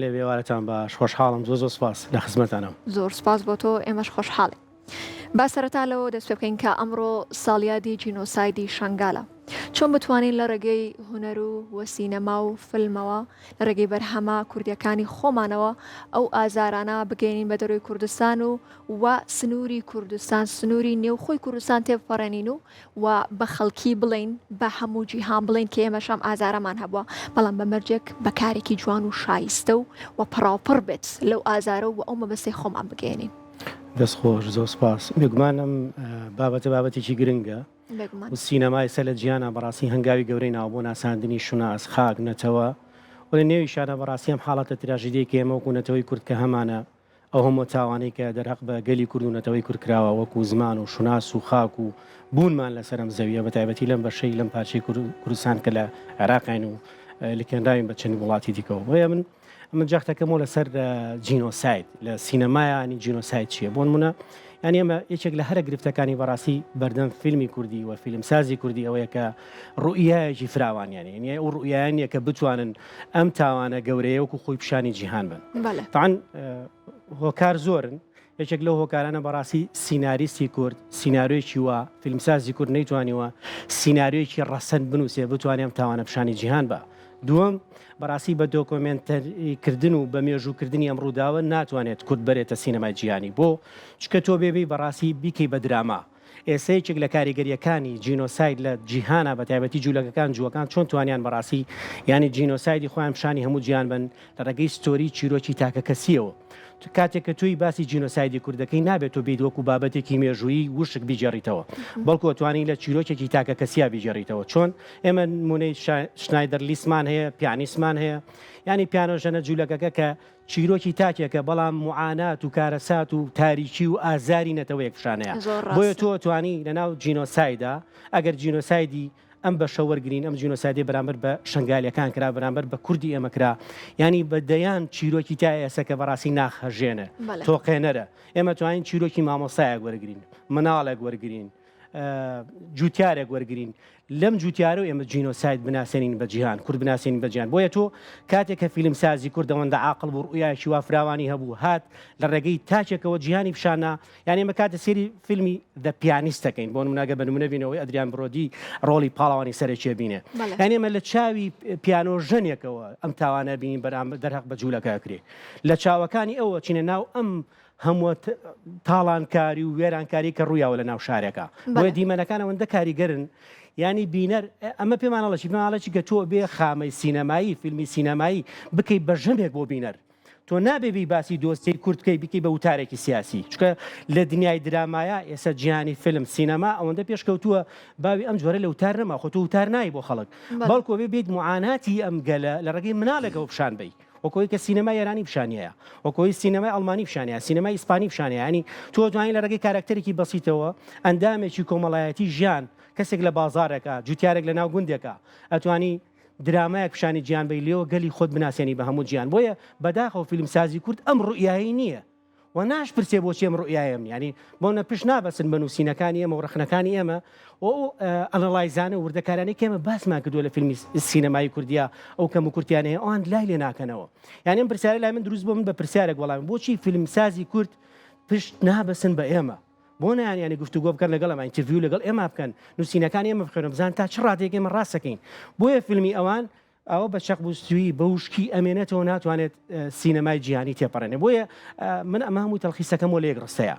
لێ بێوارەتان باش خۆشحاڵم زۆر سوپاس لە خزمەتانەوە. زۆر سپاس بۆ تۆ ئێمەش خۆشحاڵێ. با سەرەتا لەوە دەست پێ بکەین کە ئەمڕۆ ساڵیادی جینۆسایدی شنگالە. چۆن بتوانین لە ڕێگەی هونەر و سینەما و فیلمەوە لە ڕێگەی بەرهەمە کوردیەکانی خۆمانەوە ئەو ئازارانە بگەینین بە دەروی کوردستان و سنووری کوردستان سنووری نێوخۆی کوردستان تێپەڕێنین و بە خەڵکی بڵین بە هەموو جیهان بڵین کە ئێمەشەم ئازارەمان هەبووە بەڵام بە مەرجێک بەکارێکی جوان و شایستە و پڕاوپڕ بێت لەو ئازارە و ئەو مەبەستەی خۆمان بگەێنین. دەستخۆش زۆر سپاس. بێگومانم بابەتێکی گرنگە و سینەمای سەر لە جیانە بەڕاستی هەنگاوی گەورەی ناو بۆ ناساندنی شوناس خاک نەتەوە و لە نێویشانە بەڕاستی ئەم حاڵەتە تراژیدەیەکی ئێمە وەکو نەتەوەی کورد کە هەمانە ئەو هەموو تاوانەی کە دەرەق بە گەلی کورد و نەتەوەی کورد کراوە وەکو زمان و شوناس و خاک و بوونمان لەسەر ئەم زەویە بەتایبەتی لەم بەشەی لەم پارچەی کوردستان کە لە عێراقین و لکێنراوین بە چەند وڵاتی دیکەوە. بۆیە من جاختەکەمەوە لەسەر جینۆساید لە سینەمایانی جینۆساید چییە؟ بۆ نمونە ینی ئەمە یەکێک لە هەرە گرفتەکانی بەڕاستی بەردەم فیلمی کوردی و فیلمسازی کوردی ئەوەیە کە ڕوئیایەکی فراوانیانە یعنی ئەو ڕوئیانیە کە بتوانن ئەم تاوانە گەورەیە وەکو خۆی پیشانی جیهان بن. طبعاً هۆکار زۆرن. یەکێک لەو هۆکارانە بەڕاستی سیناریستی کورد سیناریۆیەکی وە فیلمسازی کورد نەیتوانیوە سیناریۆیەکی ڕەسەن بنووسێ بتوانێت ئەم تاوانە پیشانی جیهان بە. دووەم بەڕاستی بە دۆکۆمنتەریکردن و بە مێژووکردنی ئەم ڕووداوە ناتوانێت کورد بەرێتە سینەمای جیهانی بۆ چکە تۆ بێبی بەڕاستی بیکەی بە دراما. ئێسەیەکێک لە کاریگەریەکانی جینۆساید لە جیهانە بە تایبەتی جوولەکەکان جووەکان چۆن توانیان بەڕاستی ینی جینۆسایدی خۆیان پیشانی هەموو جیهان بن لە ڕێگەی ستۆری چیرۆکی تاکە کەسیەوە. کاتێک کە توی باسی جینۆسایدی کوردەکەی نابێت تۆ بیت وەکو بابەتێکی مێژوویی وشک بیجێڕیتەوە بەڵکو توانی لە چیرۆکێکی تاکە کەسیا بیجێڕیتەوە. چۆن ئێمە نمونەی شنایدەر لیسمان هەیە پیانیسمان هەیە ینی پیانۆژەنە جوولەکەکە کە چیرۆکی تاکێکە بەڵام معانات و کارەسات و تاریکی و ئازاری نەتەوەیەک پیشانەیە. بۆیە تۆ توانی لەناو جینۆسایدا ئەگەر جینۆسایدی ئەم بە شەوەرگرین ئەم جینۆسایدی بەرامبەر بە شنگالیەکان کرا بەرامبەر بە کوردی ئێمە کرا ینی بە دەیان چیرۆکی تا ئێسەکە بەڕاستی ناخەژێنە تۆقێنەرە. ئێمە توانین چیرۆکی مامۆسایەک وەرگین مناڵێک وەرگین جوتیارێک وەرگین لەم جوتیارە و ئێمە جینۆساید بناسێنین بە جیهان کورد بناسێنین بە جیهان. بۆیە تۆ کاتێک کە فیلمسازی کوردەوەندە عاقڵ بوو ڕوئیایکی وا فراوانی هەبوو هات لە ڕێگەی تاچێکەوە جیهانی پیشانە یعنی ئێمە کاتە سێری فیلمی دە پیانیستەکەین بۆ نمونەگە بە نمونە بینەوەی ئەدریان برۆدی ڕۆڵی پاڵەوانی سەرەکیە بینێ یعنی ئێمە لە چاوی پیانۆژنێکەوە ئەم تاوانە بینین بەرامبەر دەرهەق بە جوولەکە کرێ لە چاوەکانی ئەوە چینە ناو ئەم هەموو تاڵانکاری و وێرانکاری کە ڕوویاوە لە ناو شارێکە. بۆیە دیمەنەکان ئەوەندە کاریگەرن ینی بینەر ئەمە پێمانەڵەی پێماڵێکی کە تۆ بێ خامەی سینەمایی فیلمی سینەمایی بکەیت بە ژەمێک بۆ بینەر تۆ نابێبی باسی دۆستی کورتکەی بکەی بە وتارێکی سیاسی چکە لە دنیای درامایە ئێستا جیهانی فیلم سینەما ئەوەندە پێشکەوتووە باوی ئەم جۆرە لە وتار نەما خۆ تۆ وتار نایی بۆ خەڵک بەڵکو بێ بێت معاناتی ئەم گەلە لە ڕێگەی مناڵێکەوە پیشان بی وەکۆی کە سینەمای ئێرانی پیشانیەیە وەکۆی سینەمای ئەڵمانی پیشانەیە سینەمای ئیسپانی پیشانەیە ینی تۆ توانین لە ڕێگەی کارکتەرێکی بەسیتەوە ئەندامێکی کۆمەڵایەتی ژیان کەسێک لە بازارێکە جوتیارێک لە ناو گوندێکە ئەتوانی درامایەک پیشانی گیان بی لێەوە گەلی خۆت بناسیێنی بە هەموو گیان. بۆیە بەداخەوە فیلمسازی کورد ئەم ڕوئیایی نییە و ناش پرسێ بۆچی ئەم ڕوئیایم ینی بۆ نە پشت نابەسن بە نووسینەکانی ئێمە و ڕخنەکانی ئێمە و ئەنەڵایزانە وردەکارانەی کە ئێمە باسمان کردووە لە فیلمی سینەمای کوردیا ئەو کەم و کورتیانەیە ئەوان لای لێ ناکەنەوە. یعنی ئەم پرسیارە لای من دروست بۆ من بە پرسیارێک وەڵام بۆچی فیلمسازی کورد پشت نابەسن بە ئێمە بۆ نیانی گفتوگۆ بکەن لەگەڵ ئەمە ئینتەڤیو لەگەڵ ئێمە بکەن نووسینەکانی ئێمە بخوێنە بزان تا چ ڕادێک ئێمە ڕاستەکەین. بۆیە فیلمی ئەوان ئەوە بە شەق بووستوی بەوشکی ئەمێنێتەوە ناتوانێت سینەمای جیهانی تێپەڕێنێ. بۆیە من ئەمە هەمووی تەڵخیسەکەم وە لە یەک ڕستەیە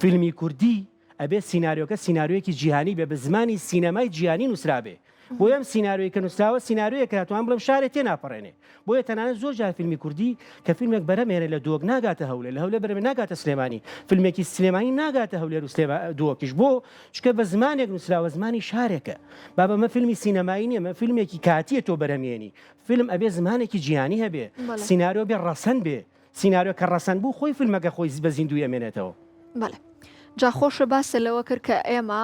فیلمی کوردی ئەبێت سیناریۆکە سیناریۆیەکی جیهانی بێ بە زمانی سینەمای جیهانی نووسرابێ. بۆیە ئەم سیناریۆی کە نووسراوە سیناریۆیە کە هاتوان بڵم شارێک تێ ناپەڕێنێ. بۆیە تەنانەت زۆر جار فیلمی کوردی کە فیلمێک بەرەمێنێ لە دۆک ناگاتە هەولێر لە هەولێر بەرەمێ ناگاتە سلێمانی فیلمێکی سلێمانی ناگاتە هەولێر و دۆکیش بۆ چکە بە زمانێک نووسراوە زمانی شارێکە. با بەمە فیلمی سینەمایی نیە مە فیلمێکی کاتیە تۆ بەرەمێنی فیلم ئەبێ زمانێکی جیهانی هەبێ سیناریۆ بێ ڕەسەن بێ سیناریۆ کە ڕەسەن بوو خۆی فیلمەکە خۆی بە زیندوی ئەمێنێتەوە. بەڵێ جا خۆشە باسە لەوە کرد کە ئێمە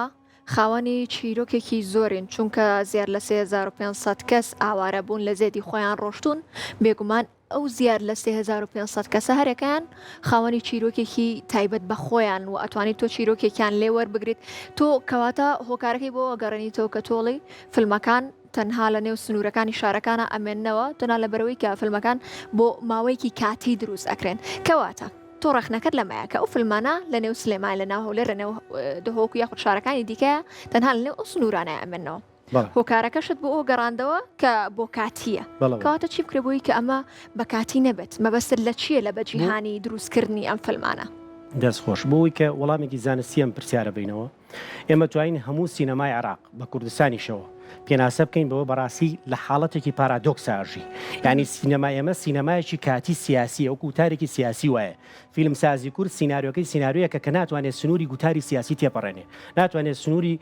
خاوەنی چیرۆکێکی زۆرین چونکە زیاد لە 3500 کەس ئاوارە بوون لە زێدی خۆیان ڕۆشتون بێگومان ئەو زیاد لە 3500 کەسە هەرەکان خاوەنی چیرۆکێکی تایبەت بە خۆیان و ئەتوانیت تۆ چیرۆکێکیان لێوەربگریت تۆ کەواتە هۆکارەکەی بۆ گەڕێنیتەوە کە تۆڵی فیلمەکان تەنها لە نێو سنوورەکانی شارەکانە ئەمێننەوە تۆنا لە بەرەوەی کە فیلمەکان بۆ ماوەیەکی کاتی دروست ئەکرێن کەواتە تۆ ڕەخنەکەت لەمایە کە ئەو فیلمانە لە نێو سلێمان لە ناو هەولێر لە نێو دهۆک یاخود شارەکانی دیکەیە تەنها لە نێو ئەو سنوورانە ئەمێننەوە هۆکارەکەشت بۆ ئەو گەڕاندەوە کە بۆ کاتیە کەواتە چی بکرێ بۆی کە ئەمە بە کاتی نەبێت مەبەستت لە چییە لە بەجیهانی دروستکردنی ئەم فیلمانە دەستخۆش بۆی کە وەڵامێکی زانستیەم پرسیارە بینەوە ئێمە توانین هەموو سینەمای عراق بە کوردستانیشەوە پێناسە بکەین بەوە بەڕاستی لە حاڵەتێکی پارادۆکساژی یعنی سینەمای ئەمە سینەمایەکی کاتی سیاسی ئەو گوتارێکی سیاسی وایە فیلم سازی کورد سیناریۆکەی سیناریۆیە کە ناتوانێت سنووری گوتاری سیاسی تێپەڕێنێ ناتوانێت سنووری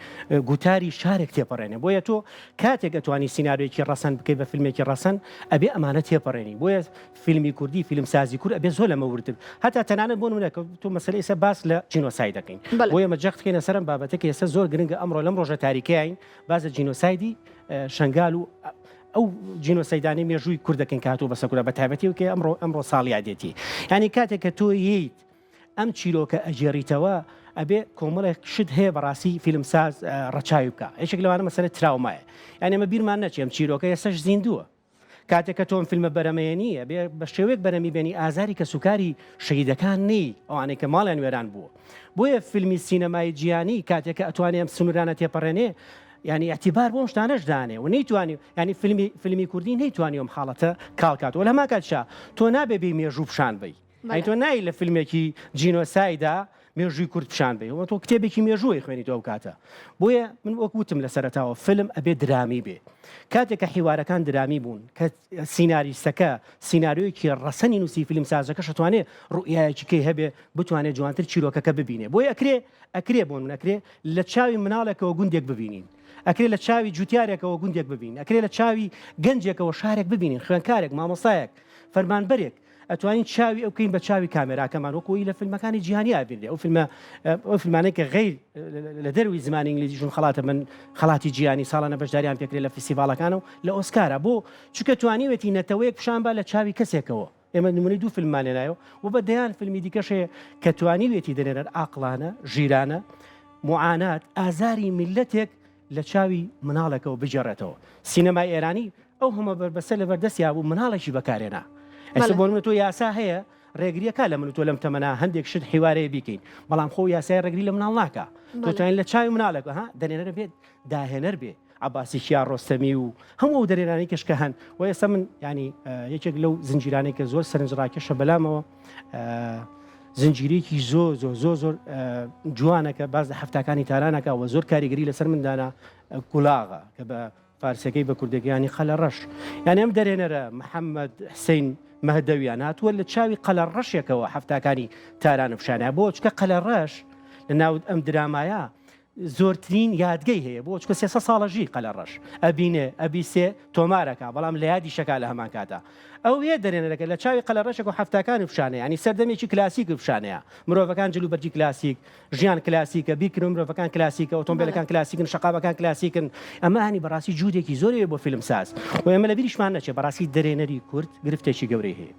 گوتاری شارێک تێپەڕێنێ بۆیە تۆ کاتێک ئەتوانی سیناریۆیەکی ڕەسەن بکەیت بە فیلمێکی ڕەسەن ئەبێ ئەمانە تێپەڕێنی بۆیە فیلمی کوردی فیلم سازی کورد ئەبێ زۆر لەمە ورتر هەتا تەنانەت بۆ نمونەکە تۆ مەسەلەی ئێستا باس لە جینۆساید دەکەین بۆیە مەجەق بکەینە سەرم بابەتێک ئێستا زۆر گرنگە ئەمڕۆ لەم ڕۆژە تاریکیین باز لە جینۆسایدی شنگال و ئەو جینۆسەیدانی مێژووی کوردەکەن کاتۆ بە سەکوورە بە تایبەتی و کە ئەمڕۆ ساڵی عادێتی یعنی کاتێک کە تۆ ییت ئەم چیرۆکە ئەجێڕیتەوە ئەبێ کۆمەڵێک شت هەیە بەڕاستی فیلمساز ڕەچاوی بکە یەکێک لەوانە مەسەلە تراومایە یعنی ئەمە بیرمان نەچێ ئەم چیرۆکە ئێستاش زیندووە کاتێک کە تۆم فیلمە بەرەمەیەنیە بێ بە شێوەیەک بەرەمی بێنی ئازاری کە سوکاری شەهیدەکان نی ئەوانەی کە ماڵیان وێران بووە بۆیە فیلمی سینەمای جیهانی کاتێک کە ئەتوانێ ئەم سنوورانە تێپەڕێنێ ینی اعتیبار بۆ شتانەش دانێ و نەیتوانی ینی فیلمی کوردی نەیتوانی ئەم حاڵەتە کاڵکات و لەما کاتشا تۆ نابێ بێ مێژوو پیشان بی تۆ نای لە فیلمێکی جینۆسایدا مێژووی کورد پیشان بی و تۆ کتێبێکی مێژووی خوێنی تۆ ئەو کاتە بۆیە من وەکوتم لە سەرەتاوە فیلم ئەبێ درامی بێ کاتێک کە حیوارەکان درامی بوون کە سیناریستەکە سیناریۆیەکی ڕەسەنی نووسی فیلم سازەکەش دەتوانێت ڕوئایەکی هەبێ بتوانێت جوانتر چیرۆکەکە ببینێ بۆیە ئەکرێ بۆ من ئەکرێ لە چاوی مناڵێکەوە گوندێک ببینین ئەکرێ لە چاوی جوتیارێکەوە گوندێک ببین ئەکرێ لە چاوی گەنجێکەوە شارێک ببینین خوێنکارێک مامۆستایەک فەرمانبەرێک ئەتوانین چاوی ئەو بکەین بە چاوی کامێراکەمان وەکوی لە فیلمەکانی جیهانی ئابێ ئەو فیلمانەی کە غیر لە دەروی زمانی ئینگلیزیشون خەڵاتە من خەڵاتی جیهانی ساڵانە بەشداریان پێکرێت لە فیستیڤالەکانە و لە ئۆسکارە بۆ چونکە توانیوێتی نەتەوەیەک پیشان با لە چاوی کەسێکەوە ئێمە نمونەی دوو فیلممان لێنایەوە و بە دەیان فیلمی دیکەشەیە کە توانیوێتی دەنێرن عاقلانە ژیرانە معانات ئازاری میلەتێک لە چاوی مناڵێکەوە بجێڕێتەوە سینەمای ئێرانی ئەو هەمە بەربەسە لە بەردەستیا بوو مناڵێکی بەکارێنا ئەستا بۆ من تۆ یاسا هەیە ڕێگریەکە لە من تۆ لەم تەمەنا هەندێک شت حیوارەیە بیکەین بەڵام خۆ یاسای ڕێگری لە مناڵ ناکە تۆ توانین لە چاوی مناڵێکە دەنێرە بێت داهێنەر بێ عباسی کیار ڕۆستەمی و هەموو دەرێنانی کەشکە هەن و ئێستا من ینی یەکێک لەو زنجیرانەی کە زۆر سەرنجڕاکێشە بەلامەوە زنجیرێکی زۆر جوانەکە باز لە هەفتاکانی تارانەکە و زۆر کاریگەری لەسەر مندانە کولاغا کە بە فارسەکەی بە کوردەکەیانی قەلە ڕەش یعنی ئەم دەرێنەرە محەممەد حسین مەهدەویان هاتووە لە چاوی قەلە ڕەشێکەوە هەفتاکانی تاران فشانە بۆ چکە قەلە ڕەش لە ناو ئەم درامایە زۆرترین یادگەی هەیە بۆ چکە 300 ساڵەژی قەلە ڕەش ئەبینێ ئەبیسێ تۆمارەکە بەڵام لە یادی شەکا لە هەمان کاتە ئەو هەیە دەرێنەرەکە لە چاوی قەلە ڕەشێک و هەفتاکانی فشانەیە ینی سەردەمێکی کلاسیک فشانەیە مرۆڤەکان جلوبەرجی کلاسیک ژیان کلاسیکە بیرکردن مرۆڤەکان کلاسیکە ئۆتۆمبیلەکان کلاسیکن شەقامەکان کلاسیکن ئەمە هەنی بەڕاستی جوودێکی زۆرەیە بۆ فیلم ساز و ئێمە لە بیریشمان نەچێ بەڕاستی دەرێنەری کورد گرفتێکی گەورەی هەیە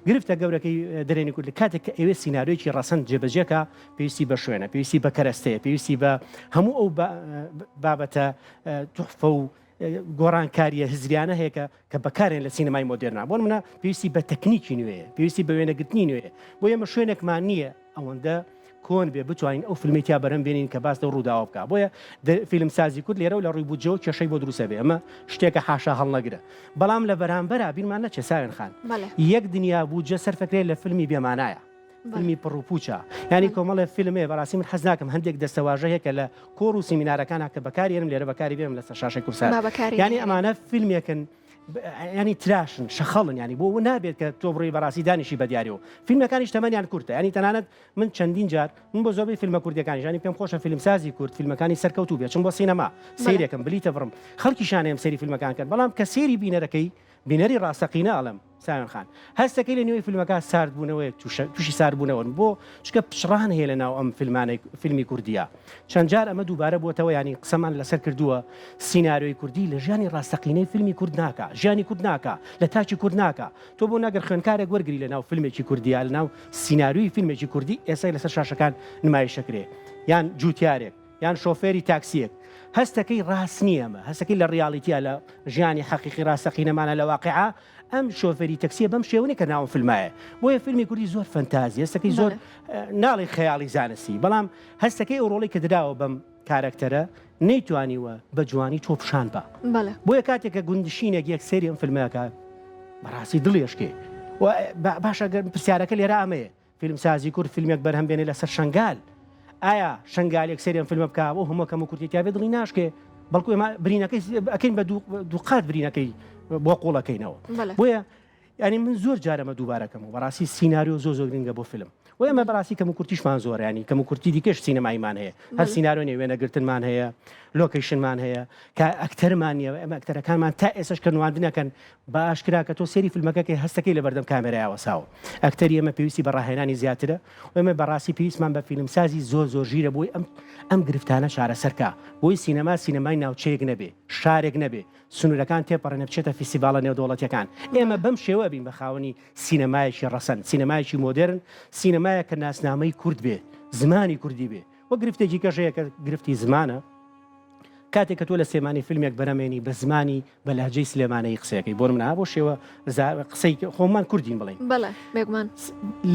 گرفتە گەورەکەی دەرێنی کورد کاتێک کە ئێوێ سیناریۆیەکی ڕەسەن جێبەجێکە پێویستی بە شوێنە پێویستی بە کەرەستەیە پێویستی بە هەموو ئەو بابەتە توحفە و گۆڕانکاریە هزریانە هەیە کە بەکارێن لە سینەمای مۆدرنا بۆ منە پێویستی بە تەکنیکی نوێیە پێویستی بە وێنەگرتنی نوێیە بۆ ئێمە شوێنێکمان نییە ئەوەندە کۆن بێ بتوانین ئەو فیلمێتیا بەرەم بێنین کە باس ڕووداوە بکە بۆیە فیلم سازی کورد لێرە و لە ڕووی بودجەوە کێشەی بۆ دروستە بێ ئەمە شتێکە حاشا هەڵنەگرە بەڵام لە بەرامبەرە بیرمان نەچێ ساوێن خان یەک دنیا بودجە سەرفەکرێت لە فیلمی بێمانایە فیلمی پڕوپوچە ینی کۆمەڵە فیلمێ بەڕاستی من حەز ناکەم هەندێک دەستەواژە هەیە کە لە کۆڕ و سیمینارەکانە کە بەکارێنم لێرە بەکاری بێم لەسەر شاشەی کورسان ینی ئەمانە فیلمێکن ینی تراشن شەخەڵن ینی بۆ نابێت کە تۆ بڕی بەڕاستی دانیشی بە دیاریەوە فیلمەکانیش تەمەنیان کورتە ینی تەنانەت من چەندین جار من بۆ زۆربەی فیلمە کوردەکانی ژانی پێم خۆشە فیلم سازی کورد فیلمەکانی سەرکەوتوو بێت چون بۆ سینەما سیرێکم بلیتە بڕم خەڵکی شانەیەم سەیری فیلمەکان کرد بەڵام کە سێری بینەرەکەی بینەری ڕاستەقینە ئەڵم ساوێن خان هەستەکەی لە نوێی فیلمەکە ساردبوونەوەی تووشی ساردبوونەوەن بۆ چکە پشڕان هەیە لە ناو ئەم فیلمی کوردیە چەند جار ئەمە دووبارە بۆتەوە ینی قسەمان لەسەر کردووە سیناریۆی کوردی لە ژیانی ڕاستەقینەی فیلمی کورد ناکە ژیانی کورد ناکە لە تاچی کورد ناکە تۆ بۆ ناگەر خوێنکارێک وەرگری لە ناو فیلمێکی کوردیە لە ناو سیناریۆی فیلمێکی کوردی ئێستا لەسەر شاشەکان نمایشەکرێ یان جوتیارێک یان شۆفێری تاکسیەک هەستەکەی ڕاست نییە ئەمە هەستەکەی لە ڕیاڵیتیا لە ژیانی حەقیقی ڕاستەقینەمانە لە واقعا ئەم شۆفێری تەکسیە بەم شێوەیە کە ناوم فیلمایە بۆیە فیلمی کوردی زۆر فەنتازی هەستەکەی زۆر ناڵی خەیاڵی زانستی بەڵام هەستەکەی ئەو ڕۆڵی کە دراوە بەم کارکتەرە نەیتوانیوە بە جوانی تۆ پیشان بە بۆیە کاتێکە گوندشینێک یەک سێری ئەم فیلمەکە بەڕاستی دڵێشکێ باشە پرسیارەکە لێرە ئەمەیە فیلم سازی کورد فیلمێک بەرهەم بێنێ لەسەر شنگال ئایا شنگالێک سێری ئەم فیلمە بکە بۆ هەمووکەم و کورتی تیاابێ دڵی ناشکێ بەڵکو ئێمە برینەکەی ئەکەین بە دووقات برینەکەی بۆ قوڵەکەینەوە بۆیە ینی من زۆر جارەمە دووبارەکەم و بەڕاستی سینناریۆ زۆر گرنگە بۆ فیلم و ئێمە بەڕاستی کەم و کورتیشمان زۆر ینی کەم و کورتی دیکەش سینەمایمان هەیە هەر سینناریۆ وێنەگرتنمان هەیە لۆکیشنمان هەیە کە ئەکتەرمان نیە ئەمە ئەکتەرەکانمان تا ئێسش کە نواندنەکەن بە ئاشکرا کە تۆ سێری فیلمەکەی هەستەکەی لە بەردەم کامێرایەوە ساوە ئەکتەری ئەمە پێویستی بە ڕاهێنانی زیاترە و ئێمە بەڕاستی پێویستمان بە فیلمسازی زۆر ژیرە بۆی ئەم گرفتانە چارەسەرکە بۆی سینەمای ناوچەیەک نەبێ شارێک نەبێ سنوورەکان تێپەڕێنە بچێتە فیستیڤالە نێودەوڵەتیەکان ئێمە بەم شێوە بین بە خاوەنی سینەمایەکی ڕەسەن سینەمایەکی مۆدرن سینەمایە کە ناسنامەی کورد بێ زمانی کوردی بێ وە گرفتێکی کەژەیە کە گرفتی زمانە کاتێک کە تۆ لە سێمانی فیلمێک بەرەمێنی بە زمانی بە لەهجەی سلێمانەی قسەکەی بۆ منە بۆ شێوە قسەی خۆمان کوردین بڵێن بێگومان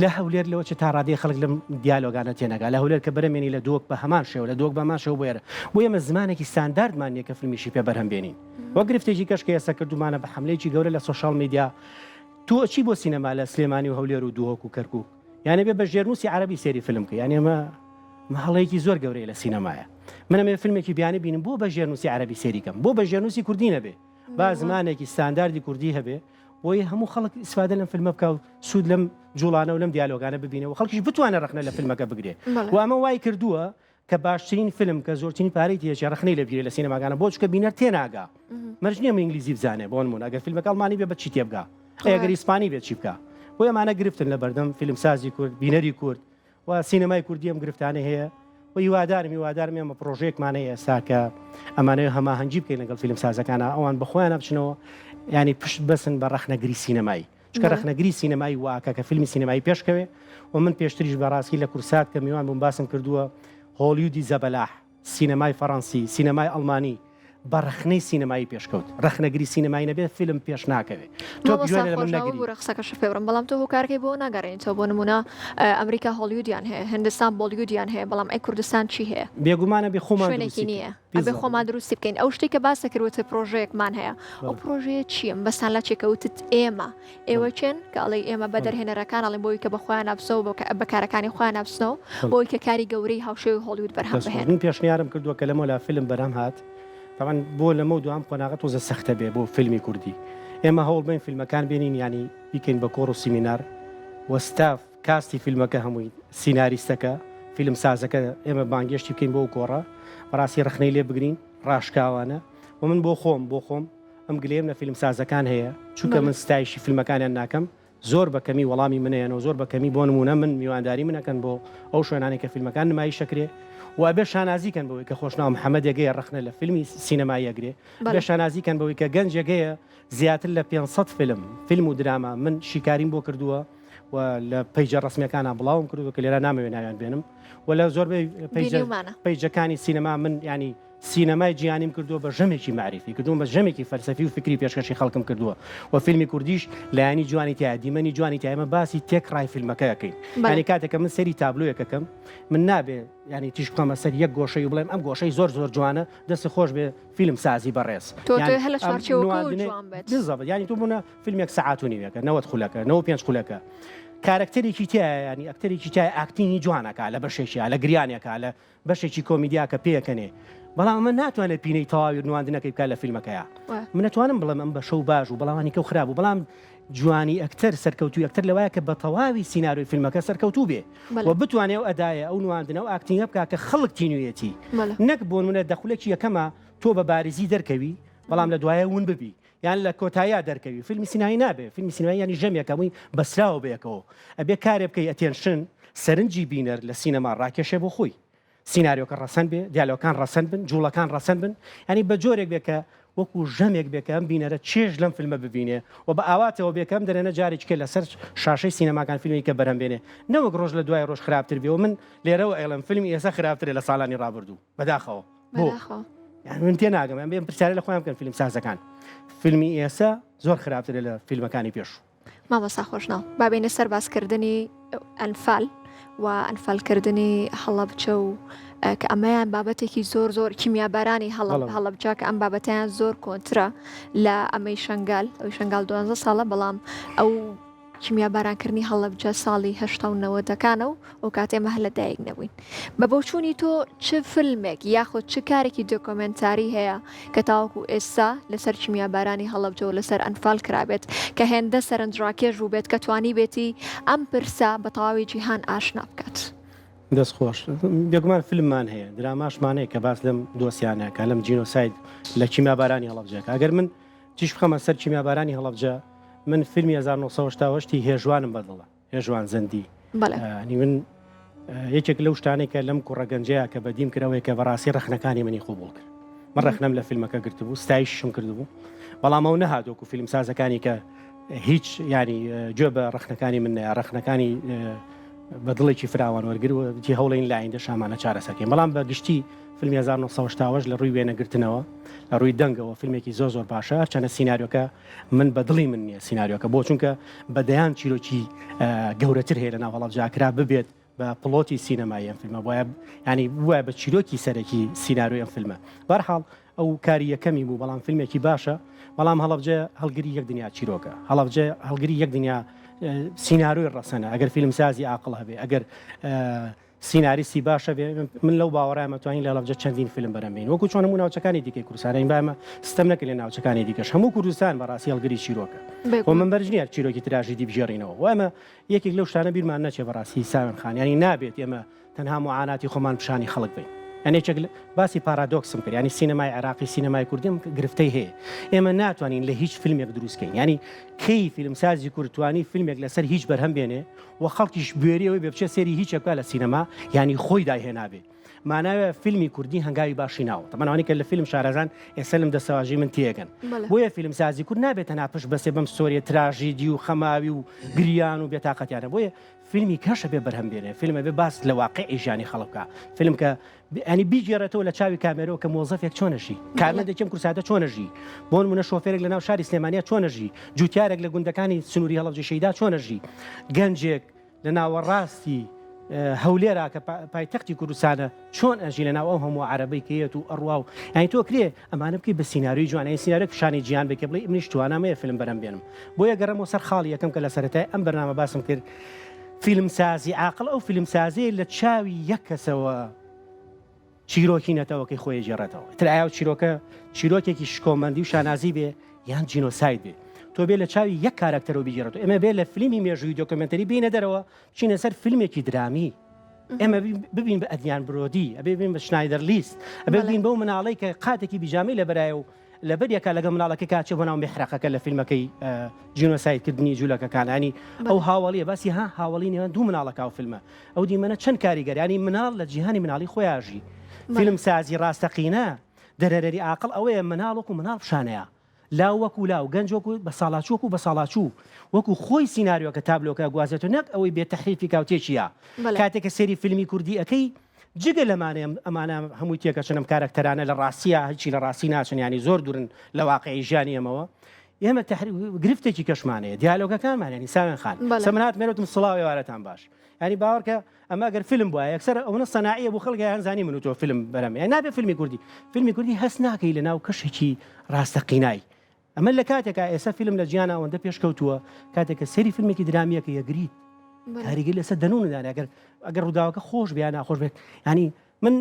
لە هەولێر لەوە چ تا ڕادەی خەڵک لەم دیالۆگانە تێنەگا لە هەولێر کە بەرەمێنی لە دۆک بە هەمان شێوە لە دۆک بەمان شێوە بۆیرە بۆ ئێمە زمانێکی ستانداردمان نیە کە فیلمیشی پێ بەرهەم بێنین وە گرفتێکی کەش کە ئێستا کردومانە بە حملەیەکی گەورە لە سۆشال میدیا تۆ چی بۆ سینەما لە سلێمانی و هەولێر و دووهۆک و کەرکووک یانە بێ بە ژێرنووسی عەرەبی سێری فیلم کە یعنی ئەمە هەڵەیەکی زۆر گەورەیە لە سینەمایە منەمێ فیلمێکی بیانی بینم بۆ بە ژێرنووسی عەرەبی سێریکەم بۆ بە ژێرنووسی کوردی نەبێ با زمانێکی ستانداردی کوردی هەبێ بۆی هەموو خەڵک ئیسفادە لەم فیلمە بکە و سوود لەم جوڵانە و لەم دیالۆگانە ببینێ و خەڵکیش بتوانە ڕخنە لە فیلمەکە بگرێ و ئەمە وای کردووە کە باشترین فیلم کە زۆرترین پارەی تێچ ڕخنەی لە بگیرێ لە سینەماگانە بۆ چکە بینەر تێناگا مەرج نییە ئینگلیزی بزانێ بۆ نمونە ئەگەر فیلمەکە ئەڵمانی بێ بە چی تێبگا ئەگەر ئیسپانی بێت چی بکە بۆ ئەمانە گرفتن لە بەردەم فیلمسازی کورد بینەری کورد و سینەمای کوردی ئەم گرفتانە هەیە و هیوادارم ئێمە پرۆژەیەکمانەیە ئێستا کە ئەمانەیە هەماهەنگی بکەین لەگەڵ فیلمسازەکانە ئەوان بەخۆیان بچنەوە ینی پشت بەسن بە ڕەخنەگری سینەمایی چکە ڕەخنەگری سینەمایی واکە کە فیلمی سینەمایی پێشکەوێ و من پێشتریش بەڕاستی لە کورسات کە میوان بووم باسم کردووە هۆلیودی زەبەلاح سینەمای فەڕەنسی سینەمای ئەڵمانی بە ڕخنەی سینەمایی پێشکەوت ڕخنەگری سینەمایی نەبێت فیلم پێش ناکەوێت تۆ قسەکەش پێبرم بەڵام تۆ هۆکارەکەی بۆ ناگەڕێنەوە بۆ نمونە ئەمریکا هۆلیودیان هەیە هندستان بۆلیودیان هەیە بەڵام ئەی کوردستان چی هەیە بێگومانە بێ خۆمان نییە ئەبێ خۆمان دروستی بکەین ئەو شتێک کە باسە کردوتە پرۆژەیەکمان هەیە ئەو پرۆژەیە چییە بەسان لە چێکەوتت ئێوە چێن کاڵی ئێمە بە دەرهێنەرەکان ئەڵێن بۆی کە بەخۆیان نابسەوە بەکارەکانی خۆیان نابسنەوە بۆی کە کاری گەورەی هاوشێوی هۆلیود بەرهەم بهێن پێشنیارم کردووە کە لەمە لە فیلم بەرهەم هات طبعا بۆ لەمە دوام قۆناغەت تۆزە سەختە بێ بۆ فیلمی کوردی ئێمە هەوڵ بین فیلمەکان بینین ینی بیکەین بە کۆڕ و سیمینار وەستاف کاستی فیلمەکە هەمووی سیناریستەکە فیلم سازەکە ئێمە بانگێشتی بکەین بۆ کۆڕە بەڕاستی ڕخنەی لێ بگرین ڕاشکاوانە و من بۆ خۆم ئەم گلێم لە فیلم سازەکان هەیە چونکە من ستایشی فیلمەکانیان ناکەم زۆر بەکەمی وەڵامی منەیەن و زۆر بەکەمی بۆ نمونە من میوانداری منەکەن بۆ ئەو شوێنانی کە فیلمەکان نمایی شەکرێ و بێ شانازیکەن بەوەی کە خۆشناو محەممەد یەگەیە ڕخنە لە فیلمی سینەمای یەگرێ بێ شانازیکەن بەوەی کە گەنج یەگەیە زیاتر لە 500 فیلم و دراما من شیکاریم بۆ کردووە و لە پەیجە ڕسمیەکانە بڵاوم کردو کە لێرە نامەوێ ناویان بێنم و لە زۆربەی پەیجەکانی سینەما من ینی سینەمای جیانیم کردووە بە ژەمێکی معریفی کردووە بە ژەمێکی فەلسەفی و فکری پێشکەشی خەڵکم کردووە و فیلمی کوردیش لایانی جوانی تایە دیمەنی جوانی تایمە باسی تێکڕای فیلمەکەیەکەین ینی کاتێکە من سەری تابلویەکەکەم من نابێ ینی تیش بخەمە سەر یەک گۆشەی و بڵێم ئەم گۆشەی زۆر جوانە دەستی خۆش بێ فیلم سازی بەڕێز ینی تو بوونە فیلمێک سەعات و نیوەکە 90 خولەکە 95 خولەکە کارکتەرێکی تایە ینی ئەکتەرێکی تای ئاکتینی جوانەکە لە بەشێکە لە گریانێکە لە بەشێکی کۆمیدیاکە پێەکەنێ بەڵام من ناتوانێت پینەی تەواوی نواندنەکەی بکات لە فیلمەکەیە من نتوانم بڵێم ئەم بە شەو باش و بەڵاوانی کە و خراپ و بەڵام جوانی ئەکتەر سەرکەوتوی ئەکتەر لەوایە کە بە تەواوی سینناروی فیلمەکە سەرکەوتوو بێ و بتوانێت ئەو ئەدایە ئەو نواندنە و ئاکتینگە بکات کە خەڵک تینوێتی نەک بۆ منە دەخولێکی یەکەمە تۆ بە بارزی دەرکەوی بەڵام لە دوایە ون ببی یان لە کۆتاییا دەرکەوی فیلمی سینایی نابێ فیلمی سینایی ینی ژەمێکەکەمووی بەسراوە بێکەوە ئەبێ کارێ بکەی ئەتێنشن سەرنجی بینەر لە سینەما ڕاکێشێ بۆ خۆی سینناریۆکە ڕەسەن بێ دیالۆکان ڕەسەن بن جوڵەکان ڕەسەن بن ینی بە جۆرێک بێ کە وەکو ژەمێک بێکەم بینەرە چێژ لەم فیلمە ببینێ و بە ئاواتەوە بێکەم دەرێنە جارێککە لەسەر شاشەی سینەماکان فیلمی کە بەرەم بێنێ نەوەک ڕۆژ لە دوای ڕۆژ خراپتر بێ و من لێرەوە ئێڵم فیلمی ئێستا خراپترێ لە ساڵانی ڕابردوو بەداخەوە بۆ من تێ ناگەم ئەم بێم پرسیارە لە خۆیان بکەن فیلم سازەکان فیلمی ئێستا زۆر خراپترێ لە فیلمەکانی پێش مامۆستا خۆشناو بابینە سەر باسکردنی ئەنفال و ئەنفالکردنی هەڵەبجە و کە ئەمەیان بابەتێکی زۆر کیمیابارانی هەڵەبجە کە ئەم بابەتیان زۆر کۆنترە لە ئەمەی شنگال ئەوی شنگال 12 ساڵە بەڵام ئەو کیمیابارانکردنی هەڵەبجە ساڵی 1990ەکانە و ئەو کاتێ مە هەر لەدایک نەبووین بە بۆچوونی تۆ چ فیلمێک یاخۆ چ کارێکی دۆکۆمنتاری هەیە کە تاوەکو ئێستا لەسەر کیمیابارانی هەڵەبجە و لەسەر ئەنفال کرابێت کە هێندە سەرنجڕاکێژ بوو بێت کە توانی بێتی ئەم پرسە بە تەواوی جیهان ئاشنا بکات دەست خۆش بێگومان فیلممان هەیە دراماشمان هەیە کە باس لەم دۆسیانەکە لەم جینۆساید لە کیمیابارانی هەڵەبجەکە ئەگەر من چیش بخەمە سەر کیمیابارانی هەڵەبجە من فیلمی 1970 هێژوانم بەدڵە هێژوان زەندی من یەکێک لەو شتانێک کە لەم کوڕەگەنجەیە کە بەدیم کراوەیە کە بەڕاستی ڕەخنەکانی منی خوبوڵ کرد من ڕەخنەم لە فیلمەکە گرتبوو ستایشم کردبوو بەڵام ئەو نەهاتوەکو فیلم سازەکانی کە هیچ ینی گوێ بە ڕەخنەکانی من ڕەخنەکانی بەدڵێکی فراوان وەرگرت و هەوڵین لایەندە شامانە چارەسەکەین بەڵام بە گشتی فیلمی 1970 لە ڕووی وێنەگرتنەوە لە ڕووی دەنگەوە فیلمێکی زۆر باشە چەنە سیناریۆکە من بەدڵی من نییە سیناریۆکە بۆ چونکە بەدەیان چیرۆکی گەورەتر هەیە لە ناو هەڵەبجەکرا ببێت بە پڵۆتی سینەمایی ئەم فیلمە وایە ینی وایە بە چیرۆکی سەرەکی سیناریۆی ئەم فیلمە بەرحاڵ ئەو کاری یەکەمی بوو بەڵام فیلمێکی باشە بەڵام هەڵەبجە هەڵگری یەک دنیا چیرۆکە هەڵەبجە هەڵگری یەک دنیا سیناریۆی ڕەسەنە ئەگەر فیلم سازی عاقڵ هەبێ ئەگەر سیناریستی باشە بێ من لەو باوەڕایمە توانین لە هەڵەبجە چەندین فیلم بەرەمبین وەکو چۆن هەموو ناوچەکانی دیکەی کوردستان بامە ستەم نەکە لە ناوچەکانی دیکەش هەموو کوردستان بەڕاستی هەڵگری چیرۆکە و من بەرجنیە چیرۆکی تراژیدی بژێڕینەوە و ئەمە یەکێک لەو شتانە بیرمان نەچێ بەڕاستی ساوێن خان ینی نابێت ئێمە تەنها معاناتی خۆمان پیشانی خەڵک بین ئەنێک باسی پارادۆکسم کرد ینی سینەمای عراقی سینەمای کوردیم گرفتەی هەیە ئێمە ناتوانین لە هیچ فیلمێک دروستکەین ینی کەی فیلمسازی کوردتوانی فیلمێک لەسەر هیچ بەرهەم بێنێ و خەڵکیش بێریەوەی بێ بچێ سێری هیچێکە لە سینەما ینی خۆی داهێنابێ ماناوە فیلمی کوردی هەنگاوی باشی ناوە تەمانەوەی کە لە فیلم شارەزان ئێستا لەم دەسەواژی من تێگەن بۆیە فیلمسازی کورد نابێتە ناپش بەسێ بەم سۆریە تراژیدی و خەماوی و گریان و بێتاقەتیانە بۆیە فیلمی کەشە بێ بەرهەم بێنێ فیلمە بێ باس لە واقعی ژیانی خەڵکە فیلم کە ئەنی بیجێڕێتەوە لە چاوی کامێرەوە کە مۆزەفێک چۆنەژی کارمەندێکم کورساتە چۆنەژی بۆ نمونە شۆفێرێک لە ناو شاری سلێمانیا چۆنەژی جوتیارێک لە گوندەکانی سنووری هەڵەبجە شەیدا چۆنەژی گەنجێک لە ناوەڕاستی هەولێرا کە پایتەختی کوردستانە چۆن ئەژی لە ناو ئەو هەموو عەرەبەی کەیەت و ئەڕوا و یانی تۆ کرێ ئەمانە بکەی بە سیناریۆی جوانە سیناریۆ پیشانی گیان بکە بڵێ منیش توانامەیە فیلم بەرەم بێنم بۆیە گەڕەمەوە سەر خاڵی یەکەم کە لە سەرەتای ئەم بەرنامە باسم کرد فیلمسازی عاقڵ ئەو فیلمسازی لە چاوی یەک کەسەوە چیرۆکی نەتەوەکەی خۆی جێڕێتەوە تر ئایا چیرۆکە چیرۆکێکی شکۆمەندی و شانازی بێ یان جینۆساید بێ تۆ بێ لە چاوی یەک کارکتەرەوە بیگێڕێتەوە ئێمە بێ لە فیلمی مێژووی دۆکمنتەری بینە دەرەوە چینە سەر فیلمێکی درامی ئێمە ببین بە ئەدیان برۆدی ئەبێ ببین بە شنایدەر لیست ئەبێ ببین بەو مناڵەی کە قاتێکی بیجامەی لە بەرایە و لە بەریەکە لەگە مناڵەکە کاچێ بۆ ناو میحرەقەکە لە فیلمەکەی جینۆسایدکردنی جوولەکەکانی ئەو هاوڵیە باسی هاوڵی نێوان دوو مناڵەکە و فیلمە ئەو دیمەنە چەند کاریگەریانی مناڵ لە جیهانی مناڵی خۆیاژی فیلم سازی ڕاستەقینە دەرەرەری عاقڵ ئەوەیە مناڵ مناڵ پیشانەیە لاو وەکو لاو گەنج وەکو بە ساڵاچووەکو بە ساڵاچوو وەکو خۆی سیناریۆکە تابلۆکە گوازێتە نەک ئەوەی بێت تەحریفی کاوتێکیە کاتێکە سێری فیلمی کوردی ئەەکەی جگە لەمانێ ئەمانە هەمووی تێکەچنم کارکتەرانە لە ڕاستیە هیچی لە ڕاستی ناچن ینی زۆر دوورن لە واقعی ژیانی ئەمەوە ئێمە گرفتێکی کەشمانەیە دیالۆگەکانمانێنی ساوێن خان سەمنات مێرەتم سڵاوی وارەتان باش ینی باوەڕکە ئەمە گەر فیلم بووە یەکسەر ئەوە سەناعیە بۆ خەڵکیان زانی من و تۆ فیلم بەرەمە نابێ فیلمی کوردی هەست ناکەی لە ناو کەشێکی ڕاستەقینای ئەمە لە کاتێکە ئێستا فیلم لە گیانە ئەوەندە پێشکەوتووە کاتێکە سەری فیلمێکی درامیەکە یەگریت هەریگە لەسەر دەنونەدان ئەگەر ڕووداوەکە خۆش بیان ناخۆش بێت ینی من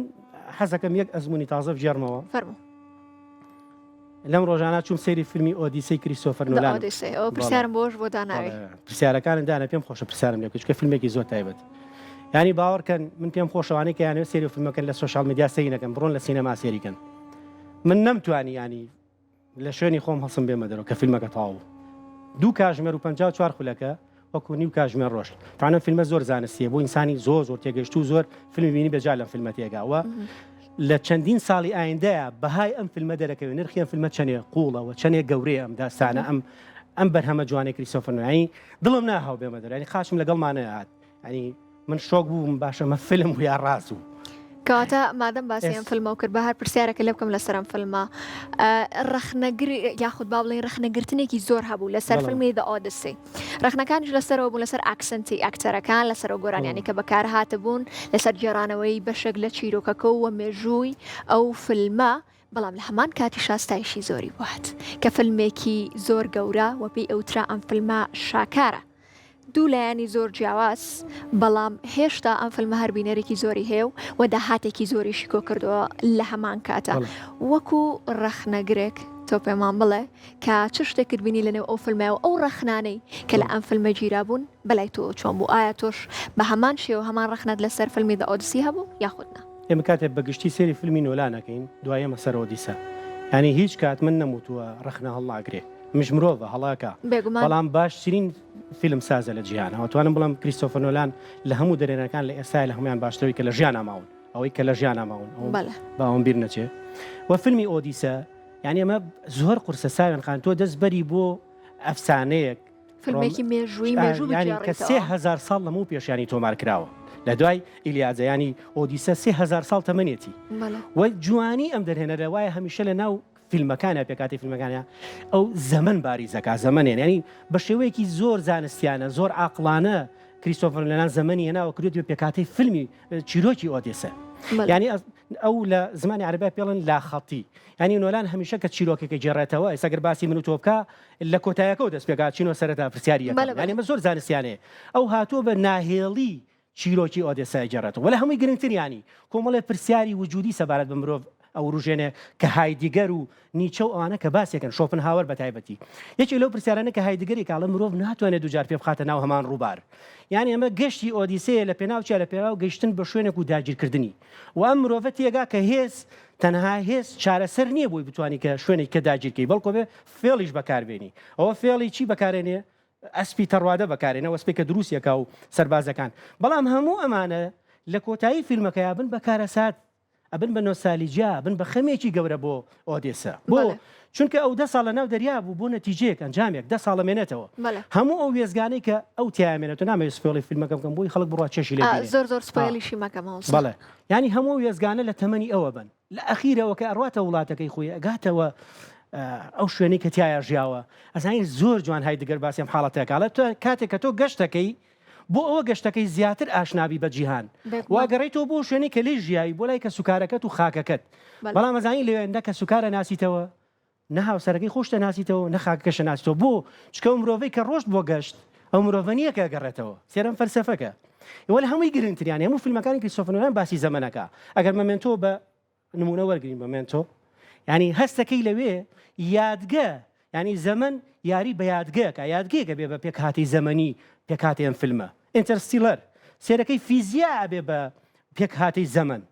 حەزەکەم یەک ئەزمموی تازە بژێڕمەوە لەم ڕۆژانە چوم سەیری فیلمی ئۆدیسەی کریستۆفەر نۆلان پرسیارم بۆش بۆ داناوی پرسیارەکانم دانا پێم خۆشە پرسیارم لێ چکە فیلمێکی زۆر تایبەت ینی باوەڕکەن من پێم خۆشەوانەی کە یانێ سەیری فیلمەکەن لە سۆشال میدیا سەیری نەکەن بڕۆن لە سینەما سێریکەن من نەمتوانی ینی لە شوێنی خۆم هەڵسم بێمە دەرەوە کە فیلمەکە تاوە دوو کاژمێر و 54 خولەکە وەکو نیو کاژمێر ڕۆژ تاانە فیلمە زۆر زانستیە بۆ ئینسانی زۆر تێگەشت و زۆر فیلمی بینی بەجا لەم فیلمە تێگاوە لە چەندین ساڵی ئایندەیە بەهای ئەم فیلمە دەرەکەوێت نرخی ئەم فیلمە چەندێک قوڵەوە چەندێک گەورەیە ئەم داستانە ئەم بەرهەمە جوانی کریستۆفەر نۆلان دڵم ناهاو بێمە دەر ینی خاشم لەگەڵمانە هات ینی من شۆک بووم باشە مە فیلم و یا ڕاست بوو. کەواتە مادەم باسی ئەم فیلمە و کرد بە هەر پرسیارێکە لێ بکەم لەسەر ئەم فیلمە ڕەخنەگر یاخود با بڵێن ڕەخنەگرتنێکی زۆر هەبوو لەسەر فیلمی The Odyssey. ڕەخنەکانیش لەسەرەوە بوون لەسەر ئاکسنتی ئەکتەرەکان لەسەر گۆرانیانی کە بەکار هاتبوون لەسەر جێرانەوەی بەشێک لە چیرۆکەکە و مێژووی ئەو فیلمە. بەڵام لە هەمان کاتی شاستایشی زۆری بوات کە فیلمێکی زۆر گەورە و پێی ئەوترا ئەم فیلمە شاکارە. دوو لایانی زۆر جیاواز بەڵام هێشتا ئەم فیلمە هەر بینەرێکی زۆری هەیە و داهاتێکی زۆریشی کۆ کردەوە لە هەمان کاتە وەکو ڕەخنەگرێک تۆ پێمان بڵێ کە چ شتێکت بینی لەنێو ئەو فیلمەوە ئەو ڕەخنانەی کە لە ئەم فیلمە گیرابوون بەلای تۆ چۆن بوو ئایا تۆش بە هەمان شێوە هەمان ڕەخنەت لەسەر فیلمی The Odyssey هەبوو یاخودنا؟ ئێمە کاتێک بەگشتی سێری فیلمی نۆلانەکەین دوای ئێمە سەر ئۆدیسە ینی هیچ کات من نەموتووە ڕەخنە هەڵناگرێ مش مرۆڤە هەڵاکە بەڵام باشترین فیلم سازە لە جیهانەوە توانم بڵم کریستۆفەر نۆلان لە هەموو دەرێنەکان لە ئێستا لە هەمویان باشترەوەی کە لە ژیان ئاماون ئەوەی کە لە ژیان ئاماون باوەم بیر نەچێ و فیلمی ئۆدیسە یعنی ئەمە زۆر قورسە ساوێن خان تۆ دەست بەری بۆ ئەفسانەیەک فیلمێکی مێژووی ینی کە 3000 ساڵ لەموو پێشیانی تۆمار کراوە لە دوای ئیلیازەیانی ئۆدیسە 3000 ساڵ تەمەنێتی و جوانی ئەم دەرهێنەرە وایە هەمیشە لە ناو فیلمەکانە پێکاتی فیلمەکانە ئەو زەمن باریزەکە زەمنێن ینی بە شێوەیەکی زۆر زانستیانە زۆر عاقڵانە کریستۆفەر نۆلان زەمەنی هێناوە کردوێت بە پێکاتی فیلمی چیرۆکی ئۆدیسە ینی ئەو لە زمانی عەرەبی پێڵن لاخەڵتی ینی نۆلان هەمیشە کە چیرۆکێکی جێڕێتەوە ئێستا گەر باسی من و تۆ بکە لە کۆتاییەکەەوە دەست پێکات چینەوە سەرەتا پرسیاریەکە ینی مە زۆر زانستیانەیە ئەو هاتووە بە ناهێڵی چیرۆکی ئۆدیسای جێڕێتەوە وە لە هەمووی گرنگتریانی کۆمەڵێ پرسیاری وجودی سەبارەت بە مرۆڤ ئەو ڕژێنێ کە هایدیگەر و نیچە و ئەوانە کە باسێکن شۆپنهاوەر بە تایبەتی یەکی لەو پرسیارانە کە هایدیگەری کاڵە مرۆڤ ناتوانێت دووجار پێ بخاتە ناو هەمان ڕووبار یعنی ئەمە گەشتی ئۆدیسەیە لە پێناوچە لە پێراو گەیشتن بە شوێنێک و داگیرکردنی و ئەم مرۆڤە تێگا کە هێز تەنها هێز چارەسەر نییە بۆی بتوانانی کە شوێنێک کە داگیرکەی بەڵکۆ بێ فێڵیش بەکاربێنی ئەوە فێڵی چی بەکارێنێ ئەسپی تەڕوادە بەکارێنەوە ئەسپێکە دروستیەکە و سەربازەکان بەڵام هەموو ئەمانە لە کۆتایی فیلمەکەیا بن بەکارەسات ئەبن بە نۆستالژیا بن بە خەمێکی گەورە بۆ ئۆدیسە بۆ چونکە ئەو 10 ساڵ لە ناو دەریا بوو بۆ نەتیجەیەک ئەنجامێک 10 ساڵ مێنێتەوە هەموو ئەو وێزگانەی کە ئەو تیامێنێتەوە نامەوێت سپۆیلی فیلمەکە بکەم بۆی خەڵک بڕوا چێشی لێ زۆر سپۆیلیشی مەکەمەوە بەڵێ ینی هەموو وێزگانە لە تەمەنی ئەوە بن لە ئەخیرەوە کە ئەڕواتە وڵاتەکەی خۆی ئەگاتەوە ئەو شوێنەی کە تایە ژیاوە ئەزانی زۆر جوان هایدگەر باسیم حاڵەتێکاڵە تۆ کاتێک کە تۆ گەشتەکەی بۆ ئەوە گەشتەکەی زیاتر ئاشنابی بە جیهان واگەڕێیتەوە بۆ شوێنی کە لێ ژیایی بۆ لای کە سوکارەکەت و خاکەکەت بەڵام ئەزانی لەوێندە کە سوکارە ناسیتەوە نە هاوسەرەکەی خۆشتە ناسیتەوە نە خاکەکەشە ناسیتەوە بۆ چکە مرۆڤەی کە ڕۆشت بۆ گەشت ئەو مرۆڤە نییە کە گەڕێتەوە سێرەم فەلسەفەکە وە لە هەمووی گرنگتریان هەموو فیلمەکانی کریستۆفەر نۆلان باسی زەمەنەکە ئەگەر مەمێنتۆ بە نمونە وەرگرین مەمێنتۆ ینی هەستەکەی لەوێ یادگە ینی زەمن یاری بە یادگەکە یادگەیەکە بێ بە پێکهاتی زەمەنی پێکهاتی ئەم فیلمە ئینتەرستیلەر سێرەکەی فیزیا ئەبێ بە پێکهاتی زەمن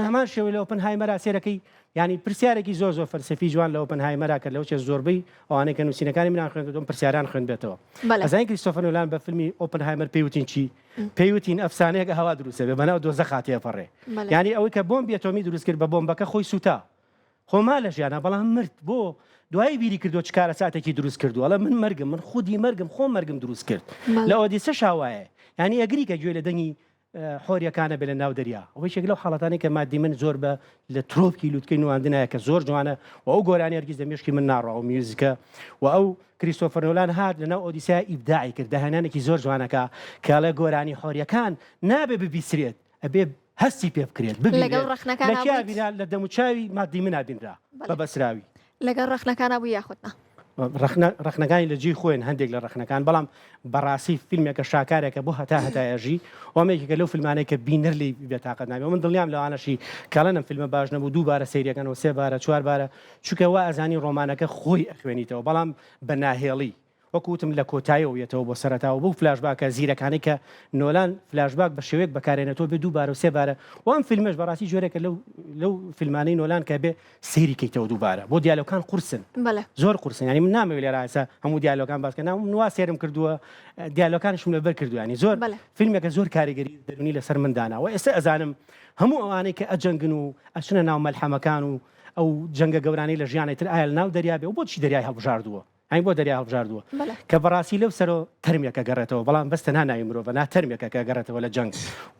هەمان شێوەی لە ئۆپنهایمەرا سێرەکەی ینی پرسیارێکی زۆر زۆر فەلسەفی جوان لە ئۆپنهایمەرا کە لەو چێ زۆربەی ئەوانەی کە نووسینەکانی منان خوێندەوە پرسیاران خوێن بێتەوە ئەزانی کریستۆفەر نۆلان بە فیلمی ئۆپنهایمەر پێیوتین چی پێیوتین ئەفسانەیەک هەوا دروستە بێ بەناو دۆزەخ هاتیە پەڕێ ینی ئەوەی کە بۆمبی ئەتۆمی دروست کرد بە بۆمبەکە خۆی سوتا خۆما لە ژیانە بەڵام مرد بۆ دوای بیری کردو چکارە ساتێکی دروست کردو ئەڵە من مەرگم من خودی مەرگم خۆم مەرگم دروست کرد لە ئۆدیسە شاوایە ینی ئەگری کە گوێ لە دەنگی حۆریەکانە بێ لە ناو دەریا ئەوەی شێک لەو حاڵەتانی کە مادی من زۆر بە لە ترۆپکی لووتکەی نواندنایە کە زۆر جوانە و ئەو گۆرانی هەرگیز دەمێشکی من ناڕەوە میوزیکە و ئەو کریستۆفەر نۆلان هات لەناو ئۆدیسای ئیبداعی کرد داهێنانێکی زۆر جوانەکە کە لە گۆرانی حۆریەکان نابێ ببیسرێت ئەبێ هەستی پێ بکرێت لە دەموچاوی مادی من نابینرا بە بەسراوی لەگەڵ ڕەخنەکانە بوو یاخودنا ڕەخنەکانی لە جێی خۆیان هەندێک لە ڕەخنەکان بەڵام بەڕاستی فیلمێکە شاکارێکە بۆ هەتایەژی ئەومێکێکە لەو فیلمانەیە کە بینەر لی بێتاقەت ناوێ من دڵنیام لەوانەشی کاڵەنم فیلمە باش نەبوو دووبارە سەیرەکەن و 3 بارە 4 بارە چونکە وا ئەزانی ڕۆمانەکە خۆی ئەخوێنیتەوە بەڵام بە ناهێڵی وەکوتم لە کۆتاییەوەیەتەوە بۆ سەرەتاوە بۆ فلاشباکە زیرەکانی کە نۆلان فلاشباک بە شێوەیەک بەکارێنێتەوە بێ 2 بار و 3 بارە و ئەم فیلمەش بەڕاستی جۆرێکە لەو فیلمانەی نۆلان کە بێ سەیری کەیتەوە دووبارە بۆ دیالۆکان قورسن زۆر قورسن ینی من نامەوێت لێرە ئێستا هەموو دیالۆکان باسکە نوا سێرم کردووە دیالۆکانشم لەبەر کردو ینی زۆر فیلمێکە زۆر کاریگەری دەرونی لەسەر مندانا و ئێستا ئەزانم هەموو ئەوانەی کە ئەجەنگن و ئەچنە ناو مەلحەمەکان و ئەو جەنگە گەورانەی لە ژیانی تر ئایا ناو دەریابێ و بۆچی دەریای هەڵبژاردووە ئەین بۆ دەریا هەڵبژاردووە کە بەڕاستی لەو سەرۆ تەرمێکە گەڕێتەوە بەڵام بەستە ناناوی مرۆڤ نا تەرمێکە کە گەڕێتەوە لە جەنگ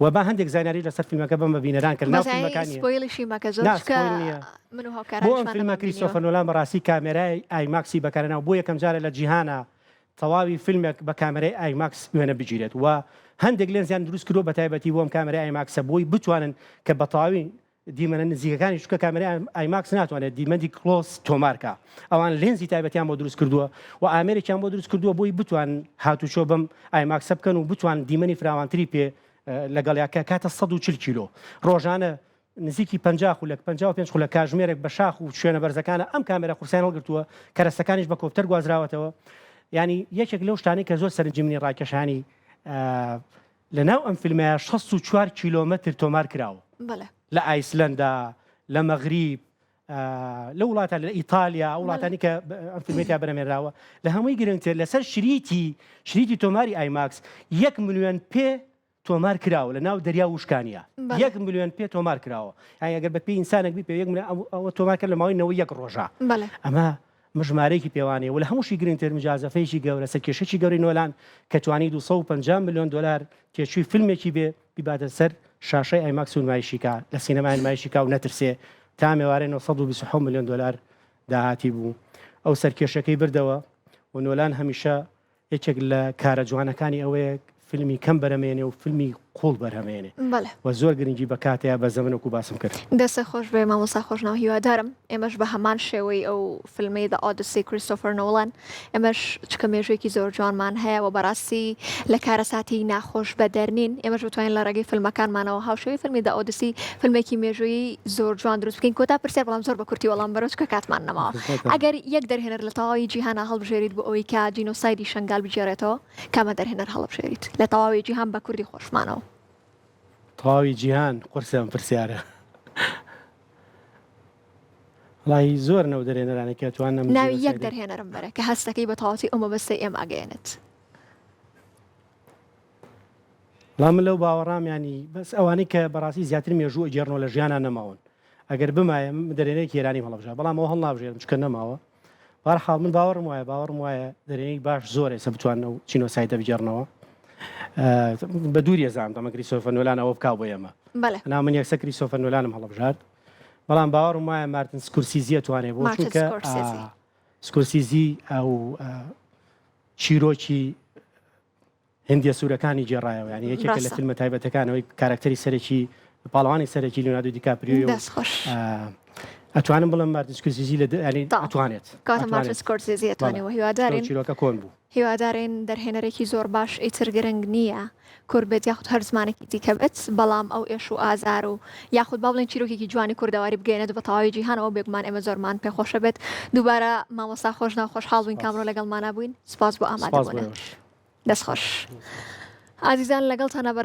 و با هەندێک زانیاری لەسەر فیلمەکە بەمە بینەران کە ناو فیلمەکانی بۆ فیلمە کریستۆفەر نۆلان بەڕاستی کامێرای ئایماکسی بەکارهێنا بۆ یەکەم جارە لە جیهانە تەواوی فیلمێک بە کامێرای ئایماکس وێنە بگیرێت و هەندێک لێنزیان دروست کردو بە تایبەتی بۆم کامێرای ئایماکسە بۆی بتوانن کە بە تەواوی دیمەنە نزیکەکانی شکە کامێرای ئایماکس ناتوانێت دیمەندی کلۆس تۆمارکە ئەوان لێنزی تایبەتیان بۆ دروست کردووە و ئامێرێکیان بۆ دروست کردووە بۆی بتوان هاتوچۆ بەم ئایماکسە بکەن و بتوان دیمەنی فراوانتری پێ لەگەڵیاکە کاتە 140 کیلۆ ڕۆژانە نزیکی 50 خولەک 55 خولە کاژمێرێک بە شاخ و شوێنە بەرزەکانە ئەم کامێرە قورسیان هەڵگرتووە کەرەستەکانیش بە کۆپتەر گوازراوەتەوە ینی یەکێک لەو شتانی کە زۆر سەرنجمنی ڕاکێشانی لەناو ئەم فیلمەیە 64 کیلۆمەتر تۆمار کراوە لە ئایسلندا لە مەغریب لە وڵاتە لە ئیتالیا وڵاتانی کە ئەم فیلمێتیا بەرەمێنراوە لە هەمووی گرنگتر لەسەر شریتی تۆماری ئایماکس 1 ملیۆن پێ تۆمار کراوە لە ناو دەریا وشکانیە 1 ملیۆن پێ تۆمار کراوە ئەگەر بە پێی ئینسانێک بی پێ 1 ملیۆن ئەوە تۆمار کرد لە ماوەی 1 ڕۆژە ئەمە مژمارەیەکی پێوانەیە و لە هەمووشی گرنگتر مجازەفەیەکی گەورە سەرکێشەی گەوری نۆلان کە توانی 250 ملیۆن دلار تێچووی فیلمێکی بێ بیباتە سەر شاشەی ئایماکس و نمایشیکە لە سینەمای نمایشیکە و نەترسێ تا مێوارەی 927 ملیۆن دلار داهاتی بوو ئەو سەرکێشەکەی بردەوە و نۆلان هەمیشە یەکێک لە کارە جوانەکانی ئەوەیە فیلمی کەم بەرەمێنێ و فیلمی قوڵ بەرهەمێنێ و زۆر گرنگی بە کاتەیە بە زەمنێک و باسم کرد دەستە خۆش بێ مامۆستا خۆشناو هیوادارم ئێمەش بە هەمان شێوەی ئەو فیلمی The Odyssey کریستۆفەر نۆلان ئێمەش چکە مێژوێکی زۆر جوانمان هەیە و بەڕاستی لە کارەساتی ناخۆش بە دەرنین ئێمەش بتوانین لە ڕێگەی فیلمەکانمانەوە هاوشێوەی فیلمی The Odyssey فیلمێکی مێژووی زۆر جوان دروست بکەین کۆتا پرسیار بەڵام زۆر بە کورتی وەڵام بەرەو چکە کاتمان نەماوە ئەگەر یەک دەرهێنەر لە تەواوی جیهانە هەڵبژێریت بۆ ئەوەی کە جینۆسایدی شەنگال بجێڕێتەوە کامە دەرهێنەر هەڵبژێریت لە تەواوی جیهان بە کوردی خۆشمانەوە تەواوی جیهان قورسم پرسیارە وڵی زۆر نەو دەرێنەرانێک کە توانم ناوی یەک دەرهێنەرم بەرە کە هەستەکەی بە تەواوی ئەمە بەستەی ئێمە ئەگەیەنێت وڵام لەو باوەڕام ینی بەس ئەوانەی کە بەڕاستی زیاتر مێژووە جێڕنەوە لە ژیانان نەماون ئەگەر بمایە دەرێنەیەکی ئێرانی هەڵبژار بەڵام ئەوە هەڵ نابژێرم چکە نەماوە بەرحاڵ من باوەڕم وایە دەرێنەی باش زۆر ئێستا بتوانە و چینۆسایتە بجێڕنەوە بە دووری ێزانام دەمە کریستۆفەر نۆلان ئەوە بکاو بۆ ئێمە نا من یەکسە کریستۆفەر نۆلانم هەڵبژارد بەڵام باوەڕم وایە مارتن سکورسیزیە توانێت بۆ چونکە سکورسیزی ئەو چیرۆکی هندیە سوورەکانی جێڕایەوە ینی یەکێکە لە فیلمە تایبەتەکانەوەی کارکتەری سەرەکی پاڵەوانی سەرەکی لیۆناردۆ دیکاپریۆ ئەتوانم بڵم مارتن سکورسیزی لە ئەتوانێت کاتە مارتن سکورسیزی ئەتوانێت هیوادارین چیرۆکە کۆن بوو هیوادارین دەرهێنەرێکی زۆر باش ئیتر گرنگ نییە کوربێت یاخود هەر زمانێکی دیکە بێت بەڵام ئەو ئێش و ئازار و یاخود با بڵێن چیرۆکێکی جوانی کوردەواری بگەێنێت بە تەواوی جیهانەوە بێگومان ئێمە زۆرمان پێخۆشە بێت دووبارە مامۆستا خۆشنا خۆشحاڵ بووین کامڕۆ لەگەڵمانە بووین سپاس بۆ ئامادەبوونە دەست خۆش عزیزان لەگەڵتانە بەردەوام